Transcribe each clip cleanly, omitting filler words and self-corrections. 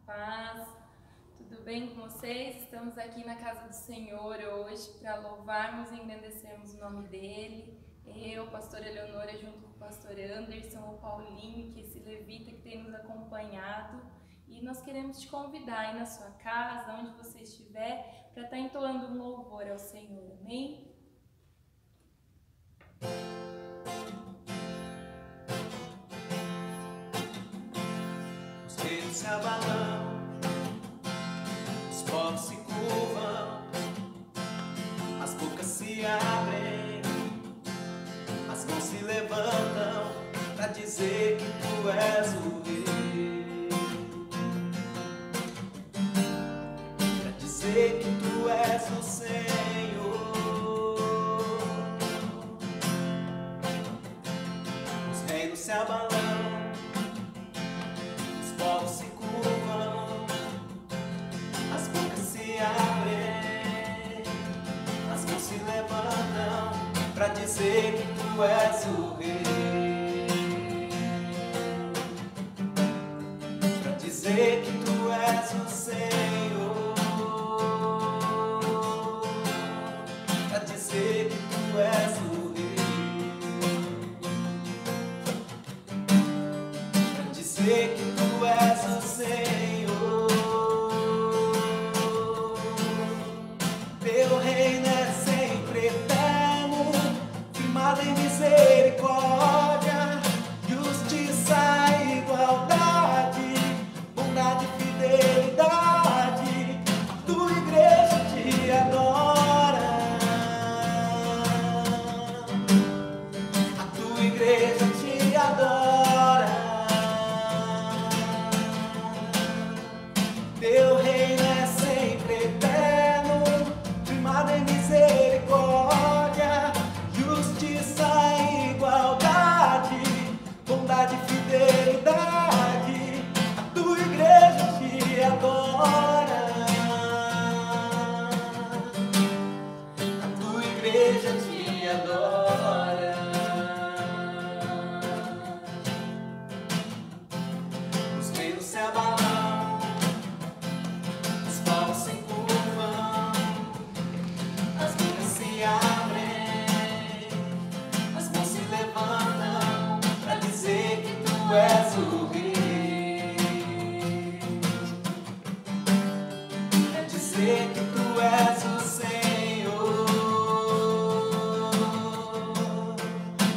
Paz, tudo bem com vocês? Estamos aqui na casa do Senhor hoje para louvarmos e engrandecermos o nome dEle. Eu, pastora Eleonora, junto com o pastor Anderson, o Paulinho, que é esse levita que tem nos acompanhado. E nós queremos te convidar aí na sua casa, onde você estiver, para estar entoando um louvor ao Senhor, amém? Os reinos se abalam, os povos se curvam, as bocas se abrem, as mãos se levantam para dizer que tu és o rei, para dizer que tu és o Senhor. Os reinos se abalam, os povos se curvam, as bocas se abrem, as mãos se levantam para dizer que tu és o rei, para dizer que tu és o Senhor, para dizer que tu és o rei, para dizer que tu és o Senhor. Teu reino é sempre eterno, firmado em misericórdia, justiça e igualdade, bondade e fidelidade. A tua igreja te adora, a tua igreja te adora. Teu reino é sempre eterno, firmado em misericórdia, justiça e igualdade, bondade e fidelidade. A tua igreja te adora, a tua igreja te adora. Os reinos se abalam, os povos se curvam, as bocas se abrem, as mãos se levantam para dizer que tu és o rei, para dizer que tu és o Senhor,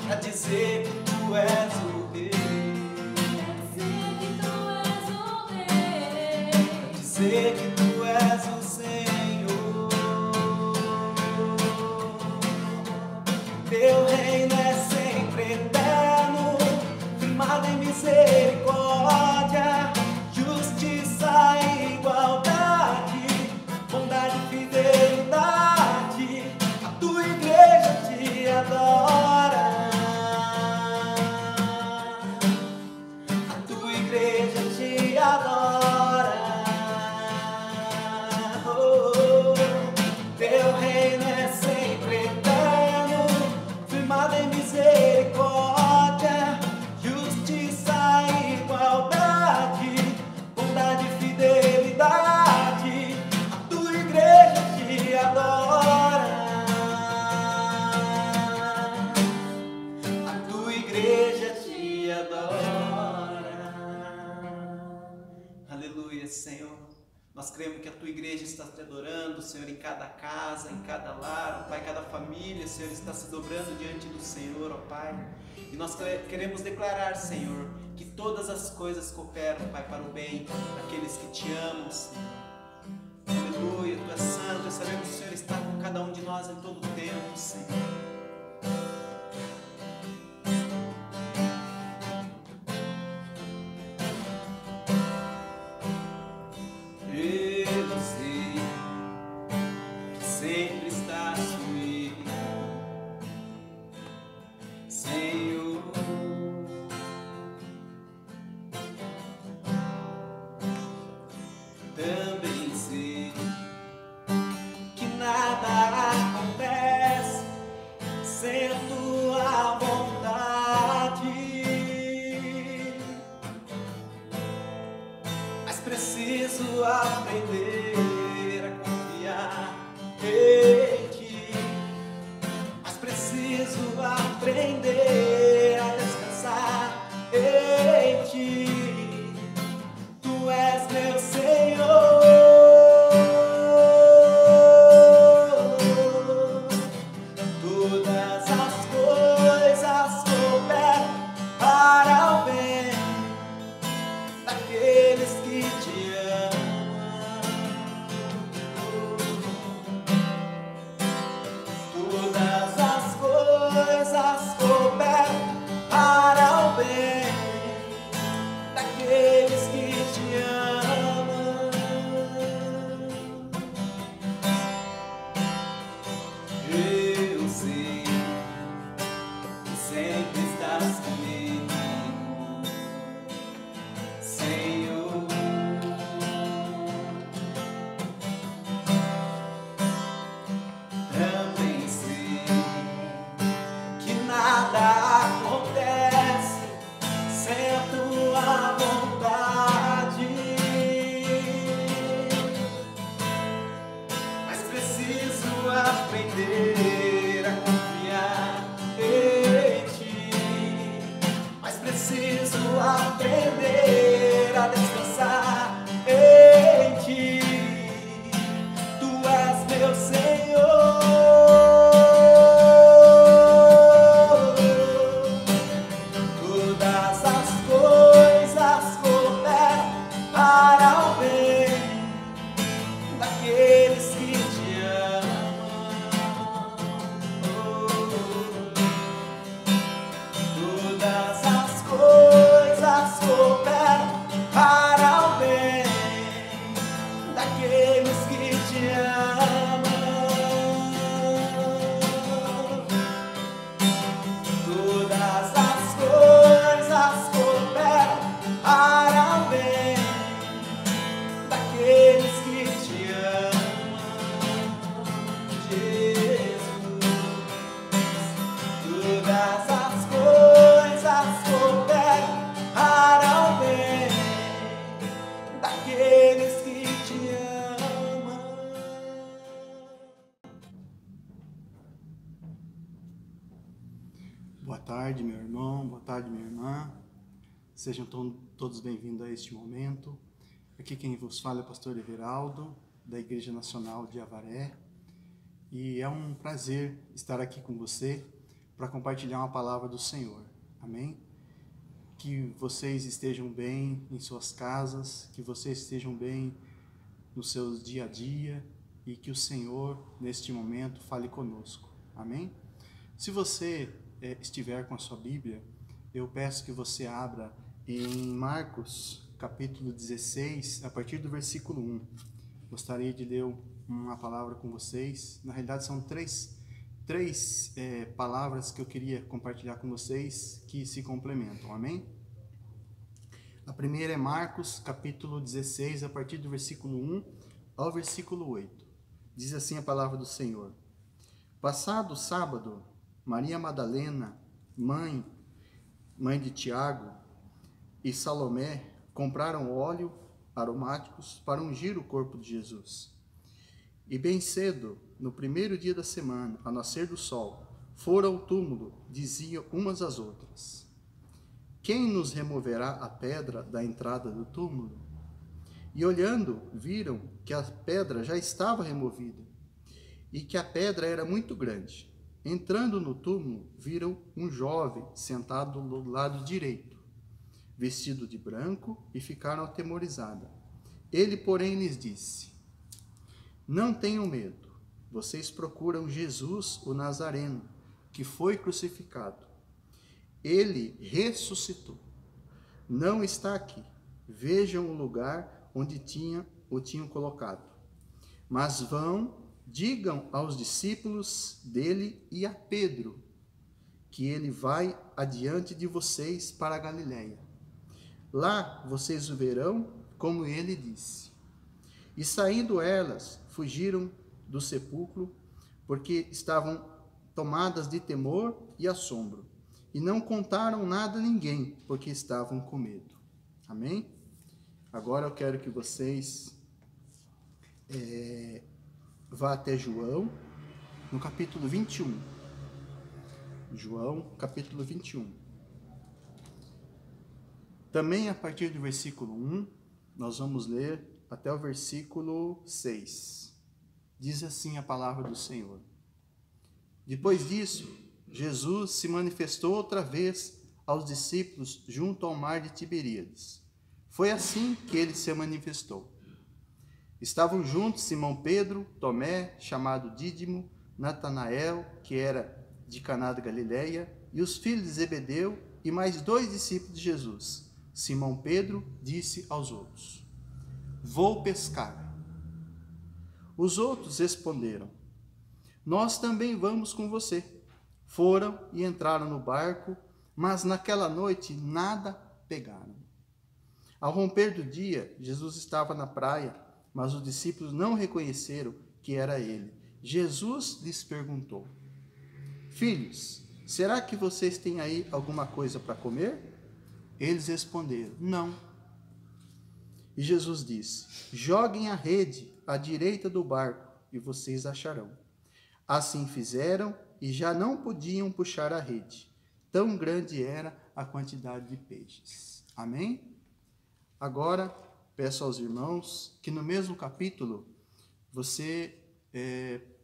para dizer que tu és o rei, para dizer que tu és o Senhor. Teu reino é sempre eterno, firmado em misericórdia, justiça e igualdade, bondade e fidelidade. A tua igreja te adora, a tua igreja te adora. Oh, teu reino é sempre eterno, firmado em misericórdia, justiça e igualdade, bondade e fidelidade. A tua igreja te adora, a tua igreja te adora. Aleluia, Senhor. Nós cremos que a tua igreja está te adorando, Senhor, em cada casa, em cada lar, ó Pai, cada família, Senhor, está se dobrando diante do Senhor, ó Pai. E nós queremos declarar, Senhor, que todas as coisas cooperam, Pai, para o bem daqueles que te amam, Senhor. Aleluia, tu és santo, e sabemos que o Senhor está com cada um de nós em todo o tempo, Senhor. Eu sei que sempre estás comigo, Senhor. Também sei que nada acontece preciso aprender a confiar em ti, mas preciso aprender a descansar em ti. Tu és meu Senhor, todas as coisas cooperam para o bem daqueles que te amam. Todas as coisas cooperam para o bem daqueles que te amam. Eu sei que sempre estás comigo, Senhor. Também sei que nada acontece sem a tua vontade, mas preciso aprender a confiar em ti, mas preciso aprender a descansar em ti. Tu és meu Senhor, todas as coisas cooperam para o bem daqueles que te amam. Todas as coisas cooperam para o bem daqueles que te amam. Todas as coisas cooperam para o bem daqueles que te amam, Jesus. Todas as coisas cooperam para o bem daqueles que te amam. Boa tarde, meu irmão, boa tarde, minha irmã. Sejam todos bem-vindos a este momento. Aqui quem vos fala é o pastor Everaldo, da Igreja Nacional de Avaré. E é um prazer estar aqui com você para compartilhar uma palavra do Senhor. Amém? Que vocês estejam bem em suas casas, que vocês estejam bem no seu dia a dia e que o Senhor, neste momento, fale conosco. Amém? Se você estiver com a sua Bíblia, eu peço que você abra em Marcos, capítulo 16, a partir do versículo 1. Gostaria de ler uma palavra com vocês. Na realidade, são três palavras que eu queria compartilhar com vocês que se complementam. Amém? A primeira é Marcos, capítulo 16, a partir do versículo 1 ao versículo 8. Diz assim a palavra do Senhor. Passado o sábado, Maria Madalena, mãe de Tiago, e Salomé compraram óleo aromáticos para ungir o corpo de Jesus. E bem cedo, no primeiro dia da semana, ao nascer do sol, foram ao túmulo, diziam umas às outras: quem nos removerá a pedra da entrada do túmulo? E olhando, viram que a pedra já estava removida, e que a pedra era muito grande. Entrando no túmulo, viram um jovem sentado do lado direito, vestido de branco, e ficaram atemorizados. Ele, porém, lhes disse: não tenham medo, vocês procuram Jesus, o Nazareno, que foi crucificado. Ele ressuscitou. Não está aqui. Vejam o lugar onde o tinham colocado. Mas vão, digam aos discípulos dele e a Pedro, que ele vai adiante de vocês para a Galileia. Lá vocês o verão, como ele disse. E saindo elas, fugiram do sepulcro, porque estavam tomadas de temor e assombro, e não contaram nada a ninguém, porque estavam com medo. Amém? Agora eu quero que vocês vá até João, no capítulo 21. João, capítulo 21. Também a partir do versículo 1, nós vamos ler até o versículo 6. Diz assim a palavra do Senhor. Depois disso, Jesus se manifestou outra vez aos discípulos junto ao mar de Tiberíades. Foi assim que ele se manifestou. Estavam juntos Simão Pedro, Tomé, chamado Dídimo, Natanael, que era de Caná da Galileia, e os filhos de Zebedeu, e mais 2 discípulos de Jesus. Simão Pedro disse aos outros: Vou pescar. Os outros responderam: Nós também vamos com você. Foram e entraram no barco, mas naquela noite nada pegaram. Ao romper do dia, Jesus estava na praia, mas os discípulos não reconheceram que era ele. Jesus lhes perguntou: Filhos, será que vocês têm aí alguma coisa para comer? Eles responderam: Não. E Jesus disse: Joguem a rede à direita do barco e vocês acharão. Assim fizeram e já não podiam puxar a rede. Tão grande era a quantidade de peixes. Amém? Agora, peço aos irmãos que no mesmo capítulo você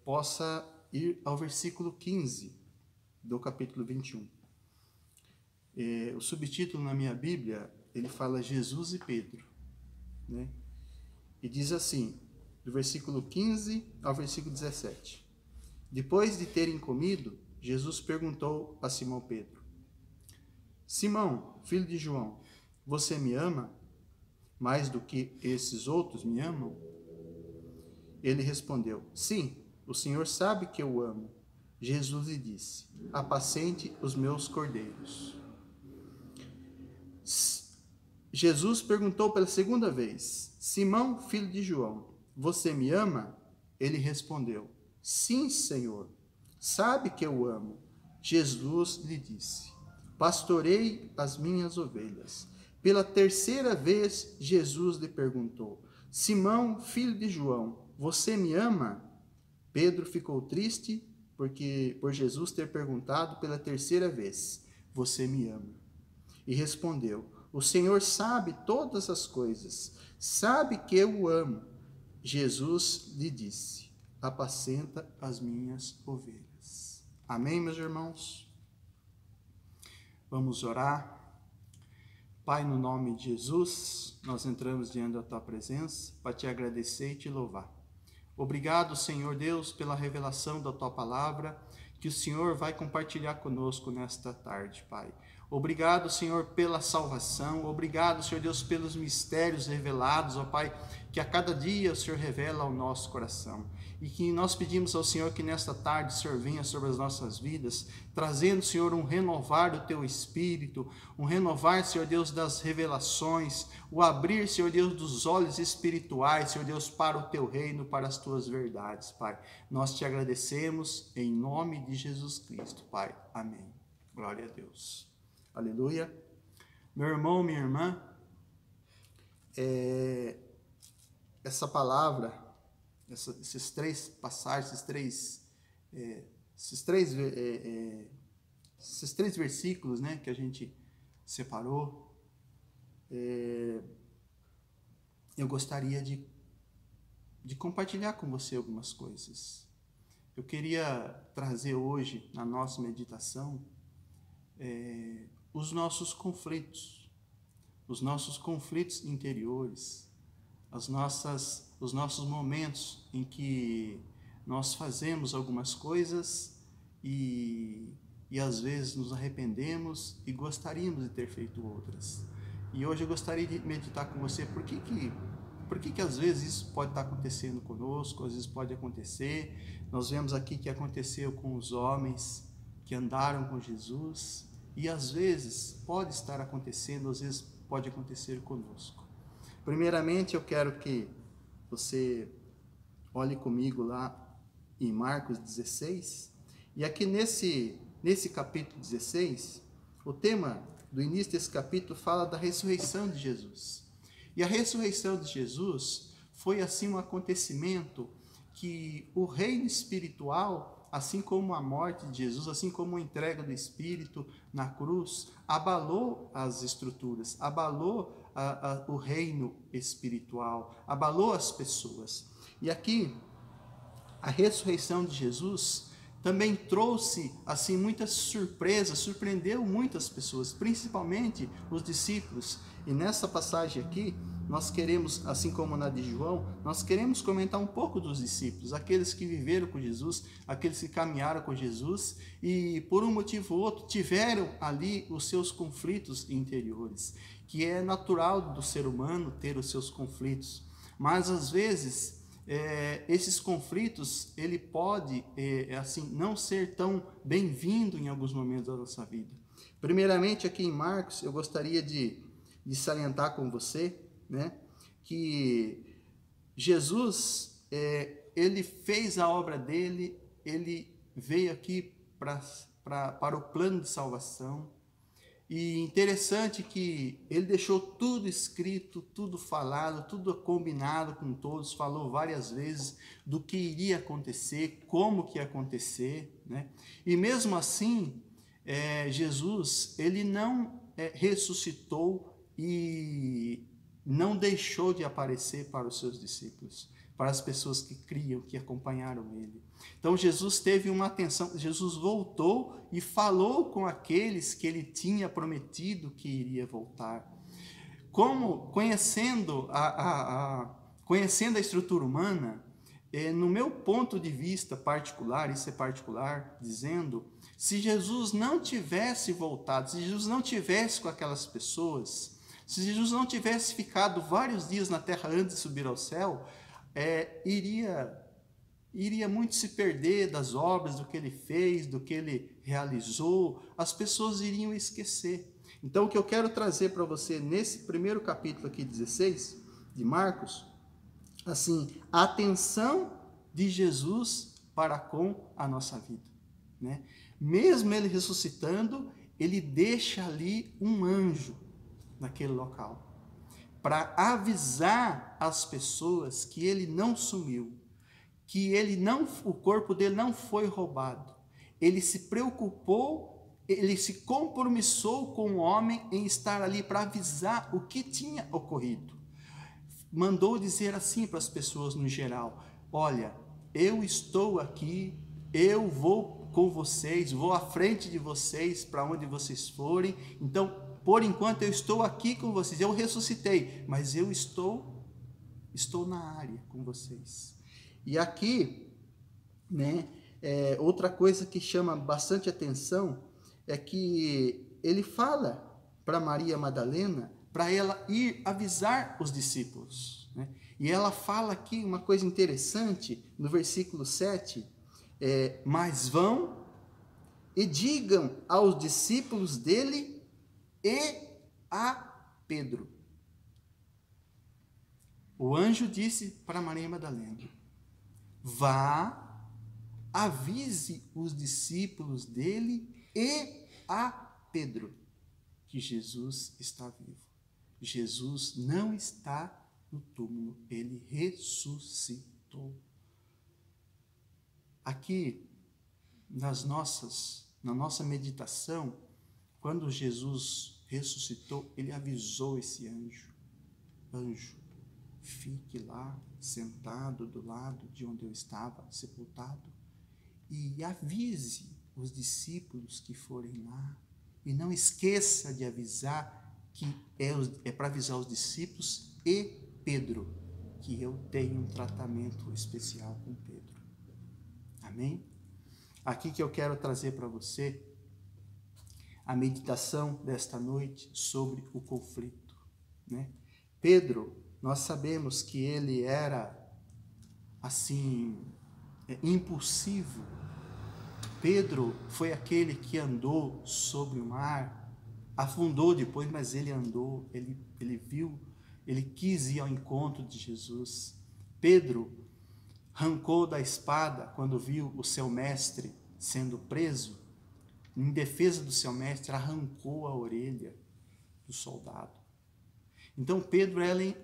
possa ir ao versículo 15 do capítulo 21. O subtítulo na minha Bíblia, ele fala Jesus e Pedro, né? E diz assim, do versículo 15 ao versículo 17. Depois de terem comido, Jesus perguntou a Simão Pedro: Simão, filho de João, você me ama mais do que esses outros me amam? Ele respondeu: Sim, o Senhor sabe que eu amo. Jesus lhe disse: Apacente os meus cordeiros. Jesus perguntou pela segunda vez: Simão, filho de João, você me ama? Ele respondeu: Sim, Senhor, sabe que eu amo. Jesus lhe disse: Pastorei as minhas ovelhas. Pela terceira vez, Jesus lhe perguntou: Simão, filho de João, você me ama? Pedro ficou triste por Jesus ter perguntado pela terceira vez: Você me ama? E respondeu: O Senhor sabe todas as coisas, sabe que eu o amo. Jesus lhe disse: Apacenta as minhas ovelhas. Amém, meus irmãos? Vamos orar. Pai, no nome de Jesus, nós entramos diante da Tua presença para Te agradecer e Te louvar. Obrigado, Senhor Deus, pela revelação da Tua palavra, que o Senhor vai compartilhar conosco nesta tarde, Pai. Obrigado, Senhor, pela salvação. Obrigado, Senhor Deus, pelos mistérios revelados, ó Pai, que a cada dia o Senhor revela ao nosso coração. E que nós pedimos ao Senhor que nesta tarde o Senhor venha sobre as nossas vidas, trazendo, Senhor, um renovar do Teu Espírito, um renovar, Senhor Deus, das revelações, o abrir, Senhor Deus, dos olhos espirituais, Senhor Deus, para o Teu reino, para as Tuas verdades, Pai. Nós Te agradecemos em nome de Jesus Cristo, Pai. Amém. Glória a Deus. Aleluia. Meu irmão, minha irmã, essa palavra, esses três passagens, esses três versículos, né, que a gente separou, eu gostaria de compartilhar com você algumas coisas. Eu queria trazer hoje, na nossa meditação, os nossos conflitos interiores, os nossos momentos em que nós fazemos algumas coisas e às vezes nos arrependemos e gostaríamos de ter feito outras. E hoje eu gostaria de meditar com você por que às vezes isso pode estar acontecendo conosco, às vezes pode acontecer. Nós vemos aqui que aconteceu com os homens que andaram com Jesus, e às vezes pode estar acontecendo, às vezes pode acontecer conosco. Primeiramente, eu quero que você olhe comigo lá em Marcos 16, e aqui nesse capítulo 16, o tema do início desse capítulo fala da ressurreição de Jesus. E a ressurreição de Jesus foi assim um acontecimento que o reino espiritual, assim como a morte de Jesus, assim como a entrega do Espírito na cruz, abalou as estruturas, abalou o reino espiritual, abalou as pessoas. E aqui, a ressurreição de Jesus também trouxe assim muitas surpresas, surpreendeu muitas pessoas, principalmente os discípulos. E nessa passagem aqui, nós queremos, assim como na de João, nós queremos comentar um pouco dos discípulos, aqueles que viveram com Jesus, aqueles que caminharam com Jesus e por um motivo ou outro tiveram ali os seus conflitos interiores, que é natural do ser humano ter os seus conflitos, mas às vezes esses conflitos ele pode assim não ser tão bem-vindo em alguns momentos da nossa vida. Primeiramente aqui em Marcos eu gostaria de salientar com você, né, que Jesus ele fez a obra dele, ele veio aqui para o plano de salvação. E interessante que ele deixou tudo escrito, tudo falado, tudo combinado com todos, falou várias vezes do que iria acontecer, como que ia acontecer, né? E mesmo assim, Jesus, ele não ressuscitou e não deixou de aparecer para os seus discípulos, para as pessoas que criam, que acompanharam ele. Então Jesus teve uma atenção, Jesus voltou e falou com aqueles que ele tinha prometido que iria voltar. Como conhecendo conhecendo a estrutura humana, no meu ponto de vista particular, isso é particular, dizendo, se Jesus não tivesse voltado, se Jesus não tivesse com aquelas pessoas, se Jesus não tivesse ficado vários dias na terra antes de subir ao céu, iria muito se perder das obras, do que ele fez, do que ele realizou, as pessoas iriam esquecer. Então, o que eu quero trazer para você nesse primeiro capítulo aqui, 16, de Marcos, assim, a atenção de Jesus para com a nossa vida, né? Mesmo ele ressuscitando, ele deixa ali um anjo naquele local, para avisar as pessoas que ele não sumiu, que o corpo dele não foi roubado. Ele se preocupou, ele se compromissou com o homem em estar ali para avisar o que tinha ocorrido. Mandou dizer assim para as pessoas no geral: olha, eu estou aqui, eu vou com vocês, vou à frente de vocês para onde vocês forem, então por enquanto eu estou aqui com vocês, eu ressuscitei, mas eu estou na área com vocês. E aqui, né, outra coisa que chama bastante atenção é que ele fala para Maria Madalena para ela ir avisar os discípulos, né? E ela fala aqui uma coisa interessante no versículo 7, mas vão e digam aos discípulos dele e a Pedro. O anjo disse para Maria Madalena: vá, avise os discípulos dele e a Pedro que Jesus está vivo. Jesus não está no túmulo, ele ressuscitou. Aqui, na nossa meditação, quando Jesus ressuscitou, ele avisou esse anjo: fique lá, sentado do lado de onde eu estava sepultado, e avise os discípulos que forem lá, e não esqueça de avisar que é para avisar os discípulos e Pedro, que eu tenho um tratamento especial com Pedro. Amém? Aqui que eu quero trazer para você a meditação desta noite sobre o conflito, né? Pedro, nós sabemos que ele era assim, impulsivo. Pedro foi aquele que andou sobre o mar, afundou depois, mas ele andou, ele viu, ele quis ir ao encontro de Jesus. Pedro arrancou da espada quando viu o seu mestre sendo preso. Em defesa do seu mestre, arrancou a orelha do soldado. Então Pedro, ele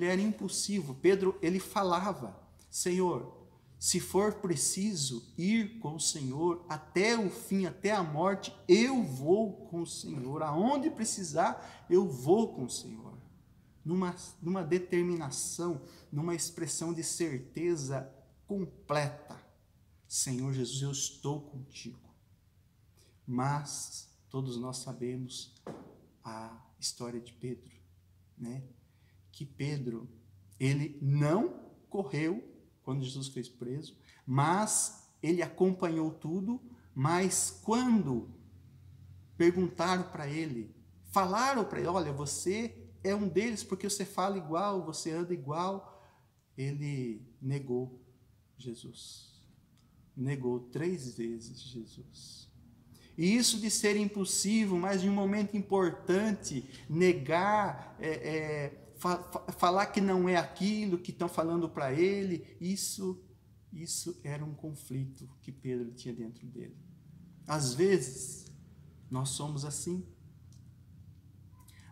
era impulsivo. Pedro, ele falava: Senhor, se for preciso ir com o Senhor até o fim, até a morte, eu vou com o Senhor. Aonde precisar, eu vou com o Senhor. Numa determinação, numa expressão de certeza completa. Senhor Jesus, eu estou contigo. Mas todos nós sabemos a história de Pedro, né? Que Pedro, ele não correu quando Jesus foi preso, mas ele acompanhou tudo. Mas quando perguntaram para ele, falaram para ele: olha, você é um deles porque você fala igual, você anda igual, ele negou Jesus. Negou 3 vezes Jesus. E isso de ser impulsivo, mas em um momento importante, negar, falar que não é aquilo que estão falando para ele, isso era um conflito que Pedro tinha dentro dele. Às vezes, nós somos assim.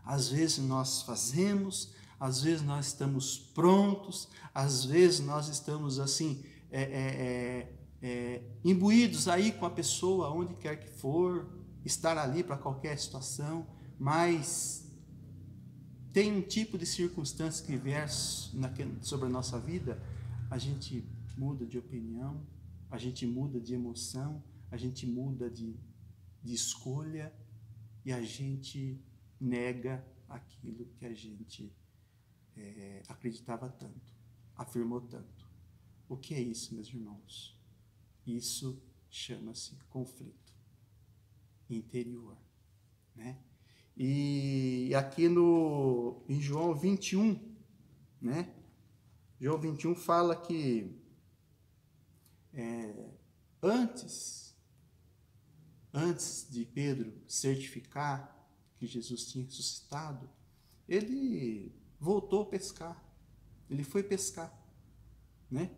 Às vezes nós fazemos, às vezes nós estamos prontos, às vezes nós estamos assim, imbuídos aí com a pessoa, onde quer que for, estar ali para qualquer situação, mas tem um tipo de circunstância que vier sobre a nossa vida, a gente muda de opinião, a gente muda de emoção, a gente muda de escolha e a gente nega aquilo que a gente acreditava tanto, afirmou tanto. O que é isso, meus irmãos? Isso chama-se conflito interior, né? E aqui em João 21, né? João 21 fala que antes de Pedro certificar que Jesus tinha ressuscitado, ele voltou a pescar. Ele foi pescar, né?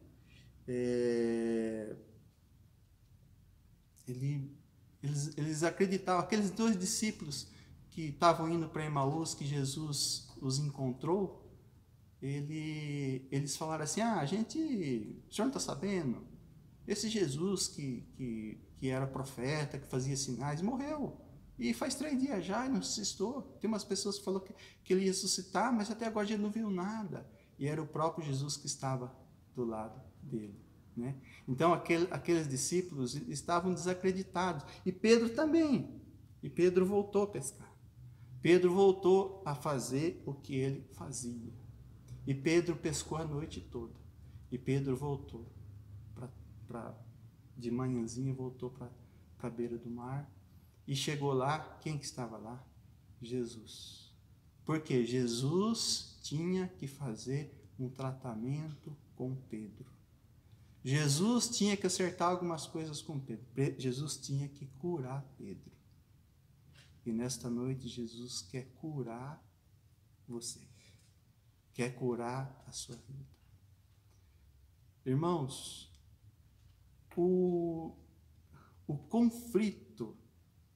Eles acreditavam, aqueles 2 discípulos que estavam indo para Emaús, que Jesus os encontrou, eles falaram assim: o senhor não está sabendo? Esse Jesus que era profeta, que fazia sinais, morreu. E faz 3 dias já e não ressuscitou. Tem umas pessoas que falaram que ele ia ressuscitar, mas até agora a gente não viu nada. E era o próprio Jesus que estava do lado dele, né? Então aqueles discípulos estavam desacreditados. E Pedro também. E Pedro voltou a pescar. Pedro voltou a fazer o que ele fazia. E Pedro pescou a noite toda. E Pedro voltou de manhãzinha, voltou para a beira do mar. E chegou lá, quem que estava lá? Jesus. Porque Jesus tinha que fazer um tratamento com Pedro. Jesus tinha que acertar algumas coisas com Pedro. Jesus tinha que curar Pedro. E nesta noite Jesus quer curar você. Quer curar a sua vida. Irmãos, o conflito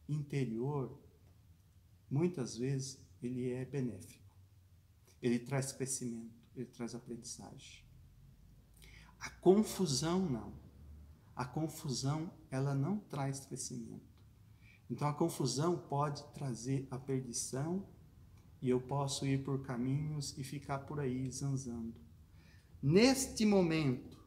interior, muitas vezes, ele é benéfico. Ele traz crescimento, ele traz aprendizagem. A confusão, não. A confusão, ela não traz crescimento. Então, a confusão pode trazer a perdição e eu posso ir por caminhos e ficar por aí zanzando. Neste momento,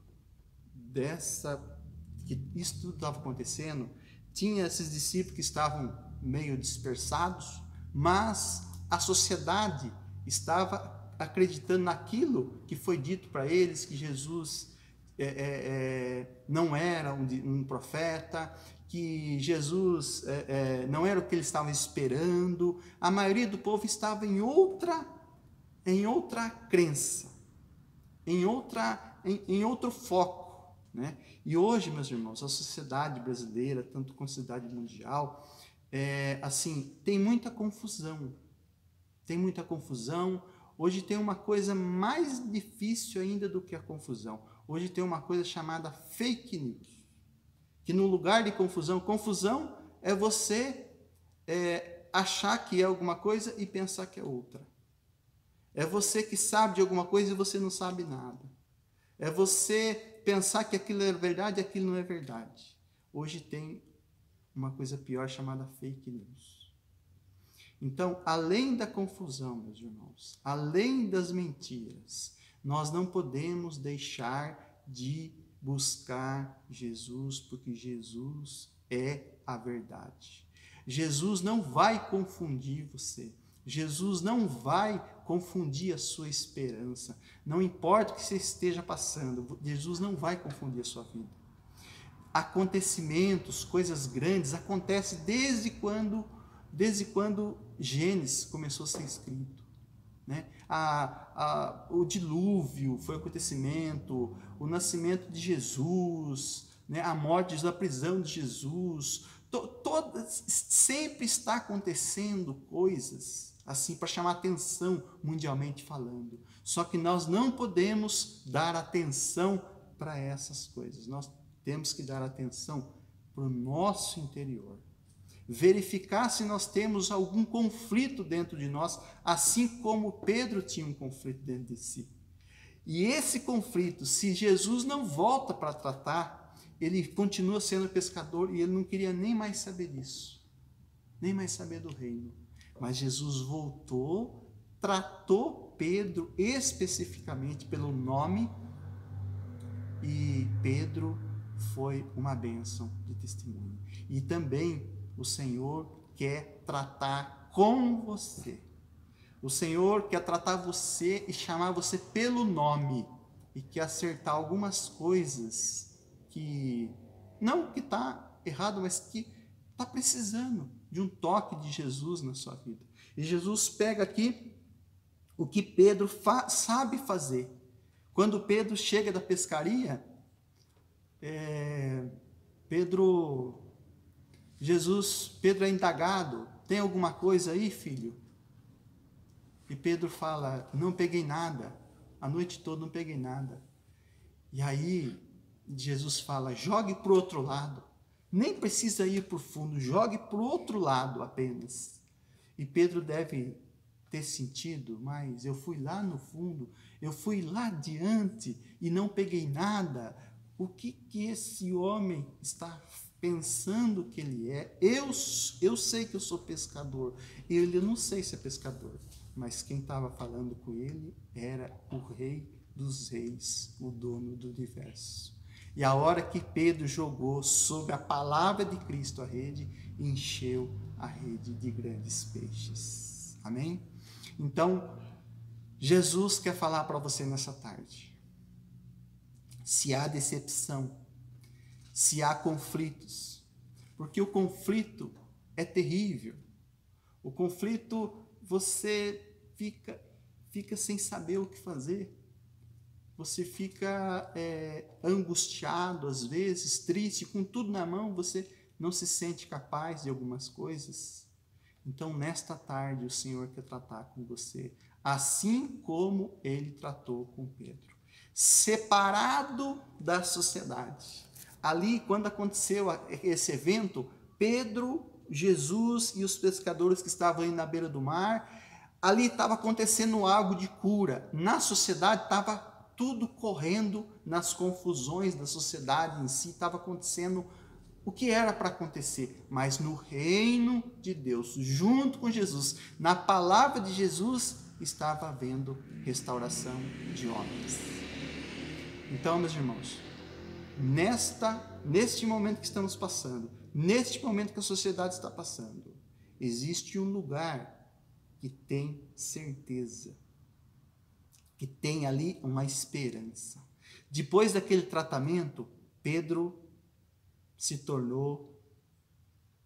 que isso tudo estava acontecendo, tinha esses discípulos que estavam meio dispersados, mas a sociedade estava acreditando naquilo que foi dito para eles, que Jesus não era um profeta, que Jesus não era o que eles estavam esperando. A maioria do povo estava em outra crença, em outro foco, né? E hoje, meus irmãos, a sociedade brasileira, tanto como a sociedade mundial, tem muita confusão. Tem muita confusão. Hoje tem uma coisa mais difícil ainda do que a confusão. Hoje tem uma coisa chamada fake news. Que no lugar de confusão é você achar que é alguma coisa e pensar que é outra. É você que sabe de alguma coisa e você não sabe nada. É você pensar que aquilo é verdade e aquilo não é verdade. Hoje tem uma coisa pior chamada fake news. Então, além da confusão, meus irmãos, além das mentiras, nós não podemos deixar de buscar Jesus, porque Jesus é a verdade. Jesus não vai confundir você. Jesus não vai confundir a sua esperança. Não importa o que você esteja passando, Jesus não vai confundir a sua vida. Acontecimentos, coisas grandes, acontecem desde quando Gênesis começou a ser escrito. Né? O dilúvio foi acontecimento, o nascimento de Jesus, né? A morte da prisão de Jesus, sempre está acontecendo coisas assim para chamar atenção mundialmente falando. Só que nós não podemos dar atenção para essas coisas. Nós temos que dar atenção para o nosso interior. Verificar se nós temos algum conflito dentro de nós, assim como Pedro tinha um conflito dentro de si. E esse conflito, se Jesus não volta para tratar, ele continua sendo pescador e ele não queria nem mais saber disso, nem mais saber do reino. Mas Jesus voltou, tratou Pedro especificamente pelo nome e Pedro foi uma bênção de testemunho. E também o Senhor quer tratar com você. O Senhor quer tratar você e chamar você pelo nome e quer acertar algumas coisas que, não que está errado, mas que está precisando de um toque de Jesus na sua vida. E Jesus pega aqui o que Pedro sabe fazer. Quando Pedro chega da pescaria, Pedro é indagado, tem alguma coisa aí, filho? E Pedro fala, não peguei nada, a noite toda não peguei nada. E aí Jesus fala, jogue para o outro lado, nem precisa ir para o fundo, jogue para o outro lado apenas. E Pedro deve ter sentido, mas eu fui lá no fundo, eu fui lá adiante e não peguei nada. O que esse homem está pensando que ele é? Eu sei que eu sou pescador. Eu não sei se é pescador, mas quem estava falando com ele era o Rei dos Reis, o dono do universo. E a hora que Pedro jogou sob a palavra de Cristo a rede, encheu a rede de grandes peixes. Amém? Então, Jesus quer falar para você nessa tarde. Se há decepção, se há conflitos, porque o conflito é terrível. O conflito, você fica sem saber o que fazer. Você fica angustiado, às vezes, triste, com tudo na mão, você não se sente capaz de algumas coisas. Então, nesta tarde, o Senhor quer tratar com você, assim como Ele tratou com Pedro. Separado da sociedade. Ali, quando aconteceu esse evento, Pedro, Jesus e os pescadores que estavam aí na beira do mar, ali estava acontecendo algo de cura. Na sociedade estava tudo correndo nas confusões da sociedade em si, estava acontecendo o que era para acontecer, mas no reino de Deus, junto com Jesus, na palavra de Jesus, estava havendo restauração de homens. Então, meus irmãos, neste momento que estamos passando, neste momento que a sociedade está passando, existe um lugar que tem certeza, que tem ali uma esperança. Depois daquele tratamento, Pedro se tornou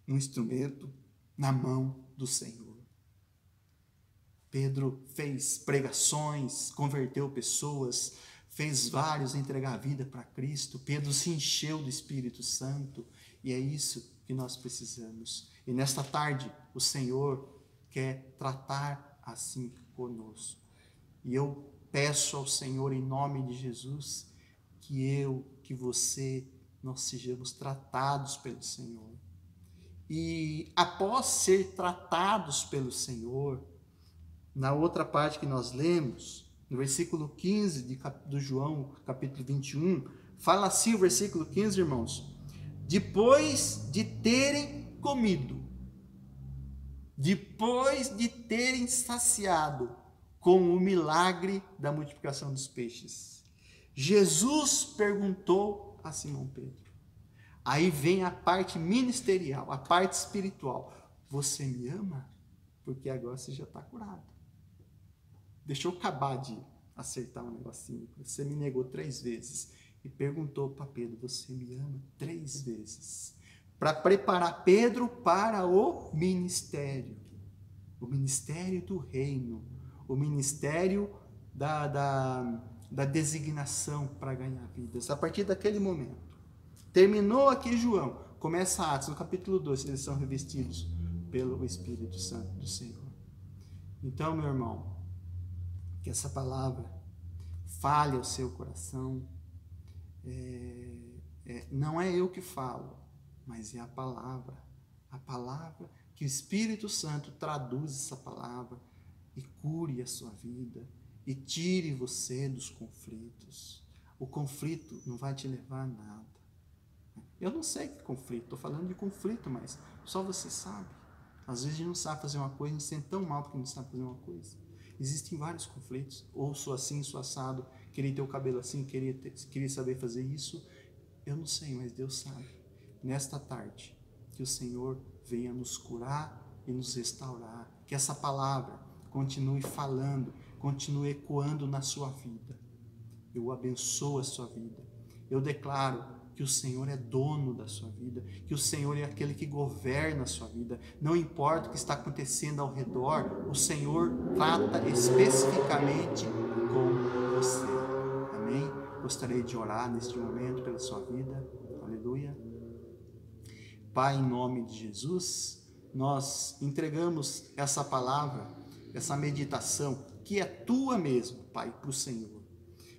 um instrumento na mão do Senhor. Pedro fez pregações, converteu pessoas, fez vários entregar a vida para Cristo. Pedro se encheu do Espírito Santo e é isso que nós precisamos. E nesta tarde, o Senhor quer tratar assim conosco. E eu peço ao Senhor, em nome de Jesus, que você, nós sejamos tratados pelo Senhor. E após ser tratados pelo Senhor, na outra parte que nós lemos, no versículo 15 do João, capítulo 21, fala assim o versículo 15, irmãos: depois de terem comido, depois de terem saciado com o milagre da multiplicação dos peixes, Jesus perguntou a Simão Pedro. Aí vem a parte ministerial, a parte espiritual. Você me ama? Porque agora você já está curado. Deixa eu acabar de acertar um negocinho. Você me negou 3 vezes e perguntou para Pedro: você me ama? 3 vezes. Para preparar Pedro para o ministério do reino, o ministério da designação para ganhar vidas. A partir daquele momento, terminou aqui João, começa Atos, no capítulo 2, eles são revestidos pelo Espírito Santo do Senhor. Então, meu irmão, que essa palavra fale ao seu coração. Não é eu que falo, mas é a palavra que o Espírito Santo traduz essa palavra e cure a sua vida e tire você dos conflitos. O conflito não vai te levar a nada. Eu não sei que conflito, estou falando de conflito, mas só você sabe. Às vezes a gente não sabe fazer uma coisa, a gente se sente tão mal porque não sabe fazer uma coisa. Existem vários conflitos, ou sou assim, sou assado, queria ter o cabelo assim, queria saber fazer isso. Eu não sei, mas Deus sabe. Nesta tarde, que o Senhor venha nos curar e nos restaurar. Que essa palavra continue falando, continue ecoando na sua vida. Eu abençoo a sua vida. Eu declaro que o Senhor é dono da sua vida, que o Senhor é aquele que governa a sua vida. Não importa o que está acontecendo ao redor, o Senhor trata especificamente com você. Amém? Gostaria de orar neste momento pela sua vida. Aleluia. Pai, em nome de Jesus, nós entregamos essa palavra, essa meditação, que é tua mesmo, Pai, para o Senhor.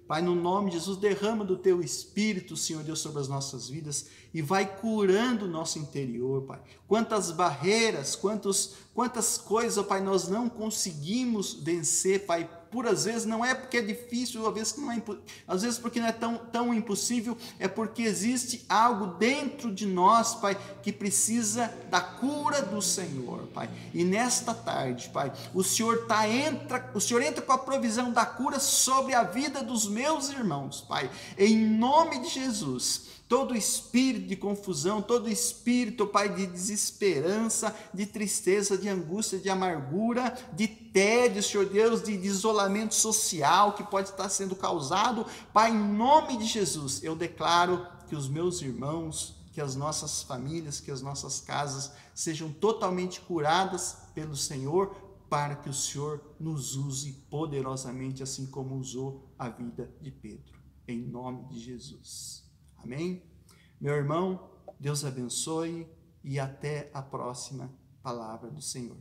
Pai, no nome de Jesus, derrama do teu Espírito, Senhor Deus, sobre as nossas vidas e vai curando o nosso interior, Pai. Quantas barreiras, quantas coisas, Pai, nós não conseguimos vencer, Pai. Por às vezes não é porque é difícil, às vezes porque não é tão impossível, é porque existe algo dentro de nós, Pai, que precisa da cura do Senhor, Pai. E nesta tarde, Pai, o Senhor entra com a provisão da cura sobre a vida dos meus irmãos, Pai. Em nome de Jesus. Todo espírito de confusão, todo espírito, Pai, de desesperança, de tristeza, de angústia, de amargura, de tédio, Senhor Deus, de isolamento social que pode estar sendo causado, Pai, em nome de Jesus, eu declaro que os meus irmãos, que as nossas famílias, que as nossas casas sejam totalmente curadas pelo Senhor, para que o Senhor nos use poderosamente, assim como usou a vida de Pedro, em nome de Jesus. Amém? Meu irmão, Deus abençoe e até a próxima palavra do Senhor.